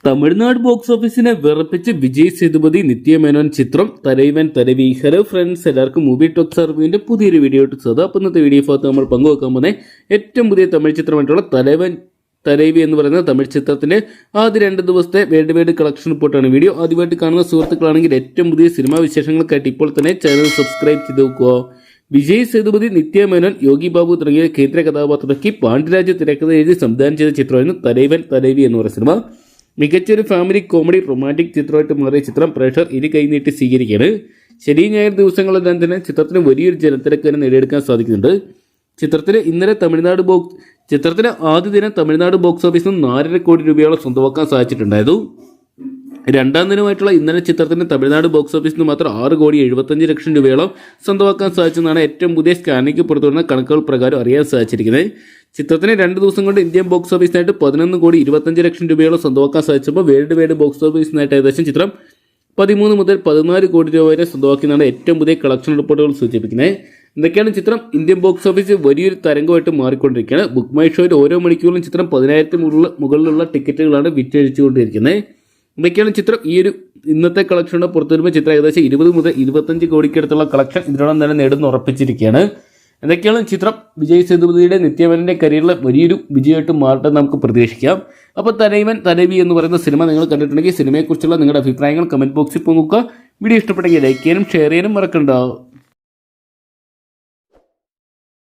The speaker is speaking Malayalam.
തമിഴ്നാട് ബോക്സ് ഓഫീസിനെ വിറപ്പിച്ച് വിജയ് സേതുപതി നിത്യമേനോൻ ചിത്രം തലൈവൻ തലവി. ഹലോ ഫ്രണ്ട്സ്, എല്ലാവർക്കും മൂവി ടോക്സ് റിവ്യൂവിന്റെ പുതിയൊരു വീഡിയോ ആയിട്ട് സാധാ. അപ്പം ഇന്നത്തെ വീഡിയോ ഭാഗത്ത് നമ്മൾ പങ്കുവെക്കാൻ പോകുന്ന ഏറ്റവും പുതിയ തമിഴ് ചിത്രമായിട്ടുള്ള തലൈവൻ തലൈവി എന്ന് പറയുന്ന തമിഴ് ചിത്രത്തിന്റെ ആദ്യ 2 ദിവസത്തെ വേൾഡ് വൈഡ് കളക്ഷൻ റിപ്പോർട്ടാണ് വീഡിയോ. ആദ്യമായിട്ട് കാണുന്ന സുഹൃത്തുക്കളാണെങ്കിൽ ഏറ്റവും പുതിയ സിനിമാ വിശേഷങ്ങൾക്കായിട്ട് ഇപ്പോൾ തന്നെ ചാനൽ സബ്സ്ക്രൈബ് ചെയ്ത് വെക്കുക. വിജയ് സേതുപതി, നിത്യമേനോൻ, യോഗി ബാബു തുടങ്ങിയ കേന്ദ്ര കഥാപാത്രമാക്കി പാണ്ഡ്യരാജ് തിരക്കഥ എഴുതി സംവിധാനം ചെയ്ത ചിത്രമായിരുന്നു തലൈവൻ തലൈവി എന്ന് പറയുന്ന സിനിമ. മികച്ചൊരു ഫാമിലി കോമഡി റൊമാൻറ്റിക് ചിത്രമായിട്ട് മാറിയ ചിത്രം പ്രേക്ഷകർ ഇരു കൈനീട്ടി സ്വീകരിക്കുകയാണ്. ശനി ഞായർ ദിവസങ്ങളെല്ലാം തന്നെ ചിത്രത്തിന് വലിയൊരു ജനത്തിരക്ക് തന്നെ നേടിയെടുക്കാൻ സാധിക്കുന്നുണ്ട്. ചിത്രത്തിന് ആദ്യ ദിനം തമിഴ്നാട് ബോക്സ് ഓഫീസിൽ നിന്ന് 4.5 കോടി രൂപയോളം സ്വന്തമാക്കാൻ സാധിച്ചിട്ടുണ്ടായിരുന്നു. രണ്ടാം ദിനമായിട്ടുള്ള ഇന്നലെ ചിത്രത്തിന് തമിഴ്നാട് ബോക്സ് ഓഫീസിൽ നിന്ന് മാത്രം 6,75,00,000 രൂപയോളം സ്വന്തമാക്കാൻ സാധിച്ചെന്നാണ് ഏറ്റവും പുതിയ സ്കാനിംഗ് പുറത്തുവരുന്ന കണക്കുകൾ പ്രകാരം അറിയാൻ സാധിച്ചിരിക്കുന്നത്. ചിത്രത്തിന് 2 ദിവസം കൊണ്ട് ഇന്ത്യൻ ബോക്സ് ഓഫീസിനായിട്ട് 11,25,00,000 രൂപയോളം സ്വന്തമാക്കാൻ സാധിച്ചപ്പോൾ വേൾഡ് വൈഡ് ബോക്സ് ഓഫീസിനായിട്ട് ഏകദേശം ചിത്രം 13 മുതൽ 14 കോടി രൂപ വരെ സ്വന്തമാക്കിയെന്നാണ് ഏറ്റവും പുതിയ കളക്ഷൻ റിപ്പോർട്ടുകൾ സൂചിപ്പിക്കുന്നത്. എന്തൊക്കെയാണ് ചിത്രം ഇന്ത്യൻ ബോക്സ് ഓഫീസ് വലിയൊരു തരംഗമായിട്ട് മാറിക്കൊണ്ടിരിക്കുകയാണ്. ബുക്ക് മൈ ഷോയിൽ ഓരോ മണിക്കൂറിലും ചിത്രം 10,000 മുകളിലുള്ള ടിക്കറ്റുകളാണ് വിറ്റഴിച്ചുകൊണ്ടിരിക്കുന്നത്. എന്തൊക്കെയാണ് ചിത്രം ഈ ഒരു ഇന്നത്തെ കളക്ഷനുടെ പുറത്തു വരുമ്പോൾ ചിത്രം ഏകദേശം 20 മുതൽ 25 കോടിക്കടുത്തുള്ള കളക്ഷൻ ഇതിനോടൊപ്പം തന്നെ നേടുന്ന ഉറപ്പിച്ചിരിക്കുകയാണ്. എന്തൊക്കെയാണ് ചിത്രം വിജയ് സേതുപതിയുടെ നിത്യമേനോന്റെ കരിയറിൽ വലിയൊരു വിജയമായിട്ട് മാറട്ടെ നമുക്ക് പ്രതീക്ഷിക്കാം. അപ്പോൾ തലൈവൻ തലവി എന്ന് പറയുന്ന സിനിമ നിങ്ങൾ കണ്ടിട്ടുണ്ടെങ്കിൽ സിനിമയെക്കുറിച്ചുള്ള നിങ്ങളുടെ അഭിപ്രായങ്ങൾ കമന്റ് ബോക്സിൽ പങ്കുവെക്കുക. വീഡിയോ ഇഷ്ടപ്പെട്ടെങ്കിൽ ലൈക്ക് ചെയ്യാനും ഷെയർ ചെയ്യാനും മറക്കണ്ട.